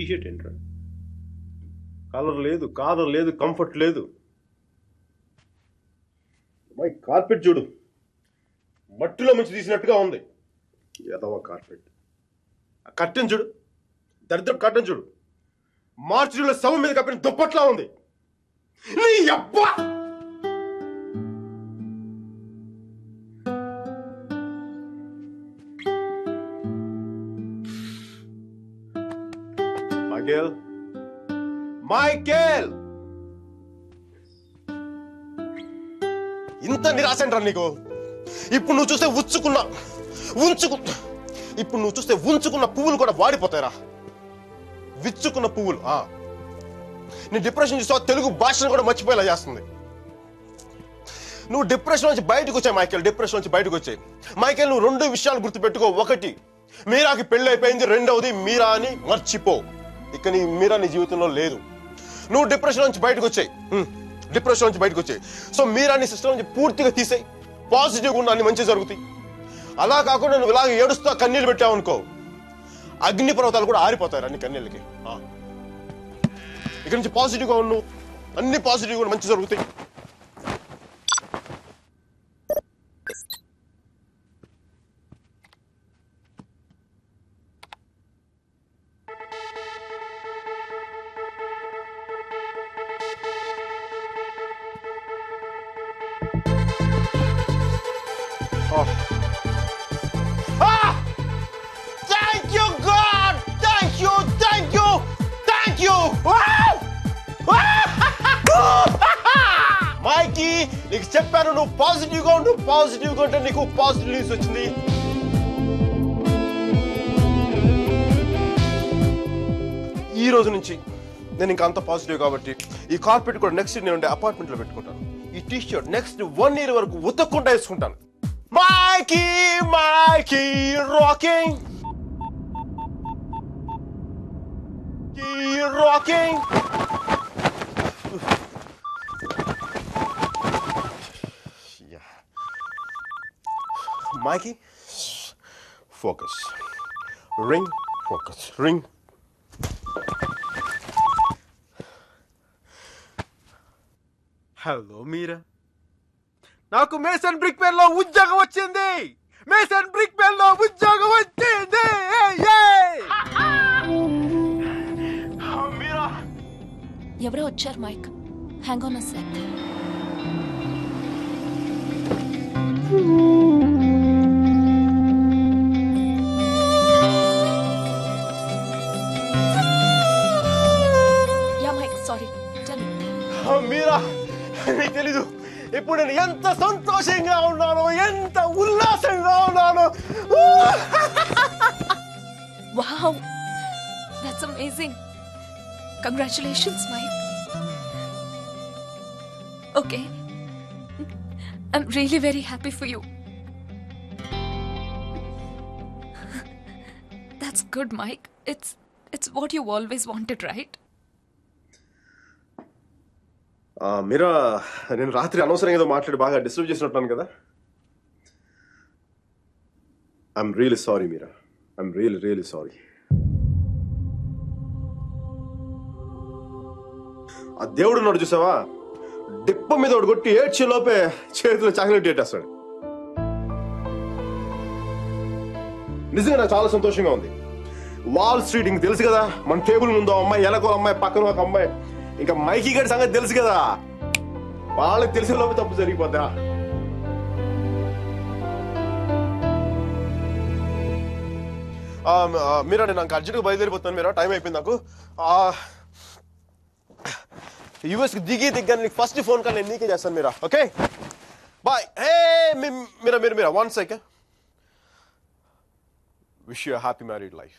T shirt ఏంట్రా? Colour లేదు, caller లేదు, కంఫర్ట్ లేదు. మై కార్పెట్ చూడు, మట్టిలో మంచి తీసినట్టుగా ఉంది. ఎదవ కార్పెట్. ఆ కట్టెన్ చూడు, దరిద్ర కట్టెన్ చూడు, మార్చిలో శవం మీద కప్పిన దుప్పట్లా ఉంది. నీ అబ్బా! మైకేల్, ఇంత నిరాశ అంటారా నీకు? ఇప్పుడు నువ్వు చూస్తే ఉంచుకున్న పువ్వులు కూడా వాడిపోతాయిరా. విచ్చుకున్న పువ్వులు. నీ డిప్రెషన్ చూస్తే తెలుగు భాషను కూడా మర్చిపోయేలా చేస్తుంది. నువ్వు డిప్రెషన్ నుంచి బయటకు వచ్చాయి మైకేల్. డిప్రెషన్ నుంచి బయటకు వచ్చాయి మైకేల్. నువ్వు 2 విషయాలు గుర్తుపెట్టుకో. 1, మీరాకి పెళ్లి అయిపోయింది. 2వది, మీరాని మర్చిపో. ఇక మీరా నీ జీవితంలో లేదు. నువ్వు డిప్రెషన్ నుంచి బయటకు వచ్చాయి. సో మీరాని సిస్టమ్ నుంచి పూర్తిగా తీసేయి. పాజిటివ్గా ఉన్న అన్ని మంచి జరుగుతాయి. అలా కాకుండా నువ్వు ఇలాగ ఏడుస్తూ కన్నీళ్ళు పెట్టావు అనుకో, అగ్ని పర్వతాలు కూడా ఆరిపోతాయి అన్ని కన్నీళ్ళకి. ఇక్కడ నుంచి పాజిటివ్గా ఉన్నావు, అన్ని పాజిటివ్ కూడా మంచి జరుగుతాయి. Thank you, God! Thank you! మైకీ, నీకు చెప్పాను నువ్వు పాజిటివ్గా ఉంటే నీకు పాజిటివ్ న్యూస్ వచ్చింది. ఈ రోజు నుంచి నేను ఇంకా అంత పాజిటివ్ కాబట్టి ఈ కార్పెట్ కూడా నెక్స్ట్ నేను ఉండే అపార్ట్మెంట్ లో పెట్టుకుంటాను. ఈ టీ షర్ట్ నెక్స్ట్ 1 year వరకు ఉతక్కుండా వేసుకుంటాను. Mikey rocking. Mikey, focus. Ring, focus. Ring. Hello Meera, నాకు మేసన్ బ్రిక్ పెన్ లో ఉద్యోగం వచ్చింది. మీరా, ఎవరో వచ్చారు Mike. Hang on a sec. Yeah Mike, sorry. Tell me. Meera, నీకు తెలీదు ఇప్పుడు నేను ఎంత సంతోషంగా ఉన్నానో, ఎంత ఉల్లాసంగా ఉన్నానో. Wow, that's amazing. Congratulations Mike. Okay, I'm really very happy for you. That's good, Mike. It's what you always wanted, right? మీరా, నేను రాత్రి అనవసరంగా ఏదో మాట్లాడి బాగా డిస్టర్బ్ చేసినట్టున్నాను కదా. I'm really sorry Meera. I'm really sorry. ఆ దేవుడు ఉన్నాడు చూసావా, డిప్ప మీద ఒకటి కొట్టి ఏడ్చే లోపే చేతిలో చాక్లెట్ పెట్టేస్తాడు. నిజంగా నాకు చాలా సంతోషంగా ఉంది. వాల్ స్ట్రీట్ ఇంక తెలుసు కదా, మన టేబుల్ ముందు అమ్మాయి, ఎలకో అమ్మాయి, పక్కన ఒక అమ్మాయి, ఇంకా మైకీ గారి సంగతి తెలుసు కదా. వాళ్ళకి తెలిసే లోపే తప్పు జరిగిపోద్దా. మీరా, నేను నాకు అర్జెంట్గా బయలుదేరిపోతాను. మీరా, టైం అయిపోయింది నాకు. యూఎస్కి దిగ్గా నీకు ఫస్ట్ ఫోన్ కాల్ నేను నీకే చేస్తాను Meera. Okay, bye. Hey Meera, 1 second. Wish you happy married life.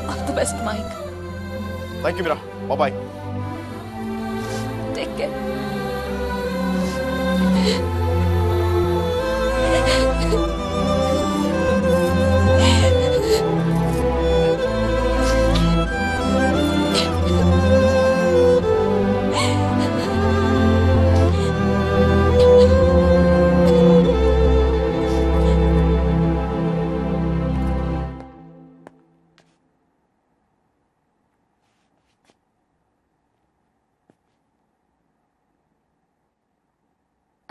All the best, Mike. Thank you Meera. Bye. Take care.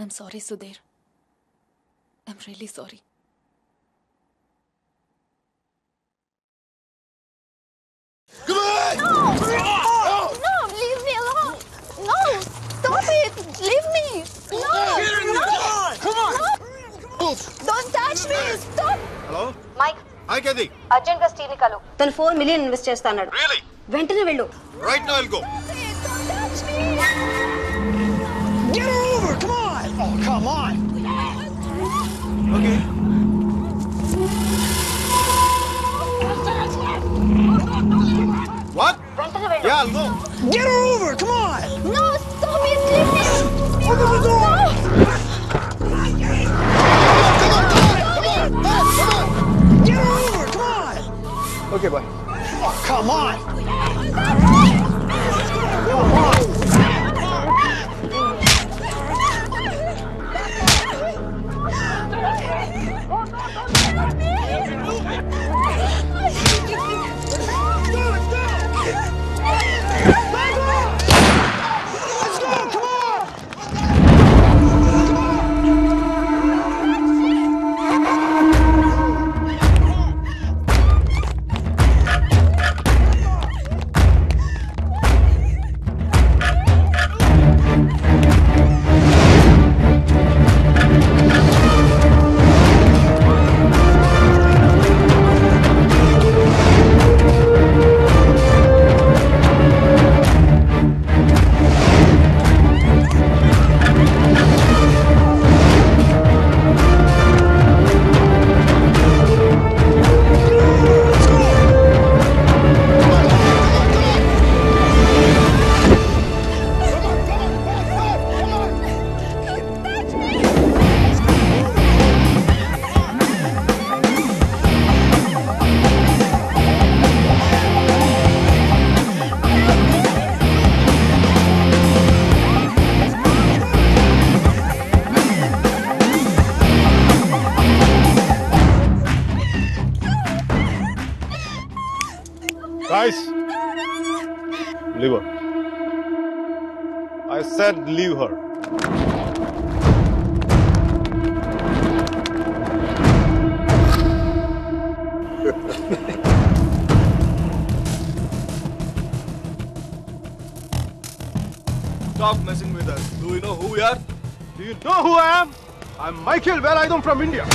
I'm sorry, Sudhir. I'm really sorry. No, leave me alone. No, stop it. Leave me. No, no. Come on. Don't touch me. Stop. Hello Mike hi కేది urgent గా స్టీల్ ని కలు తను 4 million invest చేస్తాడు. Really వెంటనే వెళ్ళు. Right now I'll go Don't touch me. Get her over! Come on! Oh, come on! Okay what వెంటనే వెళ్ళు. Yeah I'll go Get her over! Come on! No, stop it. Leave me. Open the door! Get her over! Come on! Okay boy Oh, come on! Guys, leave her. I said leave her. Stop messing with us. Do you know who we are? Do you know who I am? I'm Michael Velayudham from India.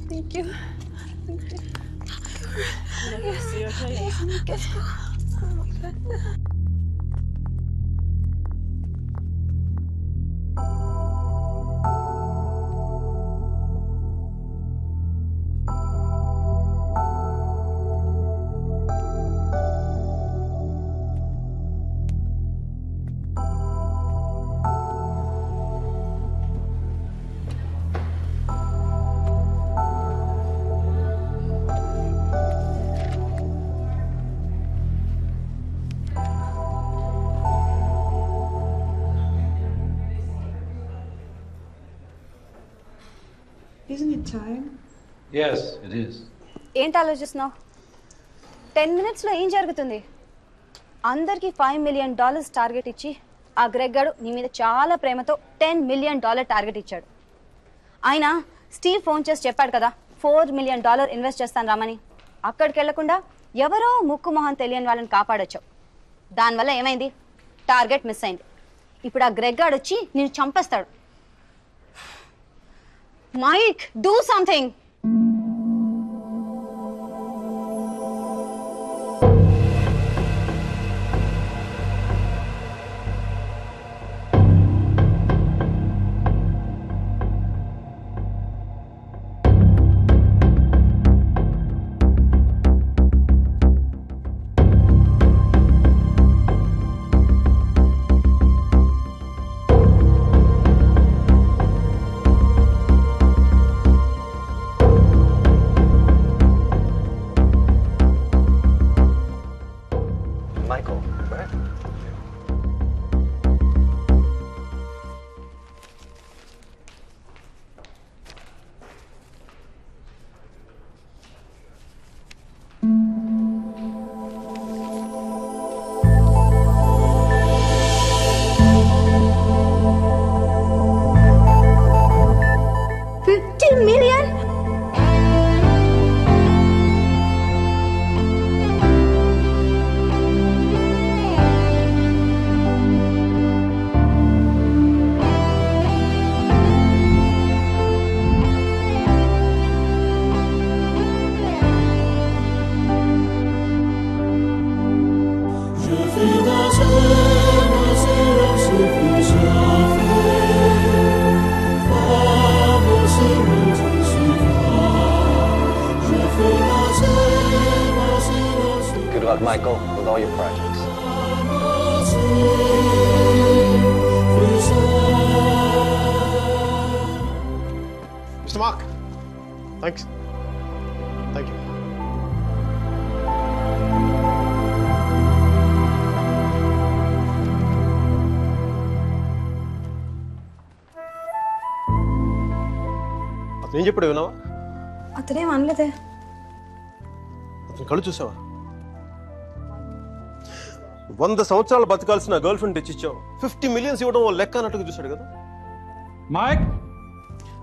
Thank you. Yes. Isn't it time? Yes, it is. ఏంటి ఆలోచిస్తున్నావు? 10 minutes లో ఏం జరుగుతుంది? అందరికి $5 million target ఇచ్చి ఆ Greg గాడు నీ మీద చాలా ప్రేమతో $10 million టార్గెట్ ఇచ్చాడు. ఆయన స్టీవ్ ఫోన్ చేసి చెప్పాడు కదా $4 million ఇన్వెస్ట్ చేస్తాను రామని. అక్కడికి వెళ్లకుండా ఎవరో ముక్కు మొహం తెలియని వాళ్ళని కాపాడొచ్చావు. దానివల్ల ఏమైంది? టార్గెట్ మిస్ అయింది. ఇప్పుడు ఆ గ్రెగ్ గాడు వచ్చి నిన్ను చంపేస్తాడు. Mike, do something! Michael, right? $50 million? Good luck, Michael, with all your projects. Mr. Mark, thanks. Thank you. అతను ఏం చెప్పాడు విన్నావా? అతనేం అనలేదే. అతను కళ్ళు చూసావా? 100 సంవత్సరాలు బతకాల్సిన గర్ల్ ఫ్రెండ్ తెచ్చిచ్చావు. 50 million ఇవ్వడం లెక్క అన్నట్టుగా చూశాడు కదా. Mike?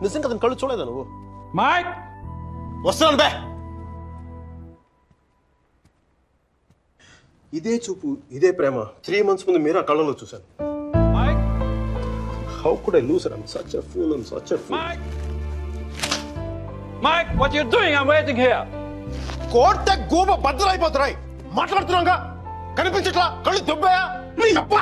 నిజంగా అతను కళ్ళు చూడలేదా నువ్వు? Mike? వస్తున్నాను బే. ఇదే చూపు, ఇదే ప్రేమ 3 months ముందు మీరు ఆ కళ్ళలో చూశాను. Mike? How could I lose her? I'm such a fool. I'm such a fool. Mike? Mike, what are you doing? I'm waiting here. కోర్త గోబ బద్దలైపోతున్నాయి. మాట్లాడుతున్నాగా కనిపించట్లా? కళ్ళు దొబ్బాయా? నీ అబ్బా.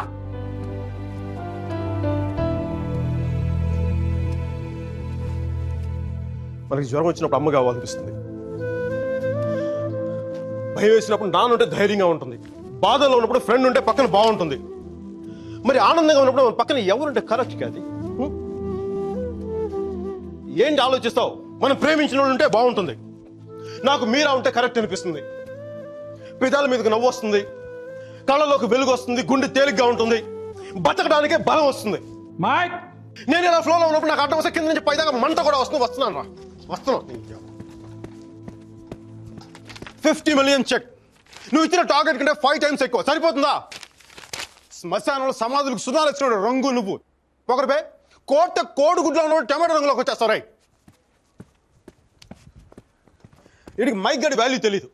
మనకి జ్వరం వచ్చినప్పుడు అమ్మ కావాలనిపిస్తుంది. భయం వేసినప్పుడు నాన్న ఉంటే ధైర్యంగా ఉంటుంది. బాధలో ఉన్నప్పుడు ఫ్రెండ్ ఉంటే పక్కన బాగుంటుంది. మరి ఆనందంగా ఉన్నప్పుడు మన పక్కన ఎవరుంటే కరెక్ట్ కాదు. ఏంటి ఆలోచిస్తావు? మనం ప్రేమించిన వాళ్ళు ఉంటే బాగుంటుంది. నాకు మీరా ఉంటే కరెక్ట్ అనిపిస్తుంది. పెదాల మీదకి నవ్వు వస్తుంది, కళ్ళలోకి వెలుగు వస్తుంది, గుండె తేలిగ్గా ఉంటుంది, బతకడానికే బలం వస్తుంది. Mike? నేను ఇలా ఫ్లోలో ఉన్నప్పుడు నాకు అడ్డం వస్తే కింద నుంచి పైదాకా మంట కూడా వస్తున్నాను రా. వస్తున్నాను. 50 million చెక్. నువ్వు ఇచ్చిన టార్గెట్ కంటే 5 times ఎక్కువ. సరిపోతుందా? శ్మశానంలో సమాధులకు సుధాలు వచ్చినాడు రంగు నువ్వు. ఒకరిపై కోడిగుడ్లో ఉన్న టమాటో రంగులోకి వచ్చేస్తావు. రైట్? వీడికి మైక్ గడి వాల్యూ తెలీదు.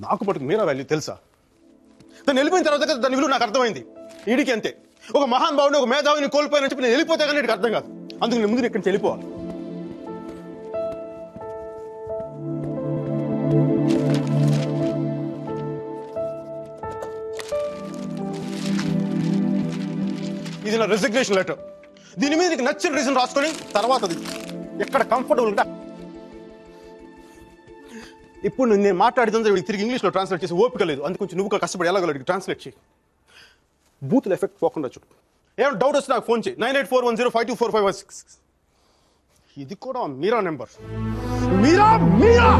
నాకు మటుకు మీరా వాల్యూ తెలుసా? తను వెళ్ళిపోయిన తర్వాత కదా దాని విలువ నాకు అర్థమైంది. వీడికి అంతే. ఒక మహాన్ భావుని, ఒక మేధావిని కోల్పోయిన చెప్పి నేను వెళ్ళిపోతే కానీ నీకు అర్థం కాదు. అందుకు నేను ముందు ఇక్కడి నుంచి వెళ్ళిపోవాలి. ఇది నా రెసిగ్నేషన్ లెటర్. దీని మీద నీకు నచ్చిన రీజన్ రాసుకొని తర్వాత ఎక్కడ కంఫర్టబుల్గా ఇప్పుడు నేను మాట్లాడితే వీడికి తిరిగి ఇంగ్లీష్లో ట్రాన్స్లేట్ చేసి ఓపిక లేదు. అందుకు కొంచెం నువ్వు కష్టపడి ఎలాగలడికి ట్రాన్స్లేట్ చేయి. బూతుల ఎఫెక్ట్ పోకుండా చూడు. ఏమైనా డౌట్ వస్తే నాకు ఫోన్ చేయి. 9841052456. ఇది కూడా మీరా నెంబర్. మీరా మీరా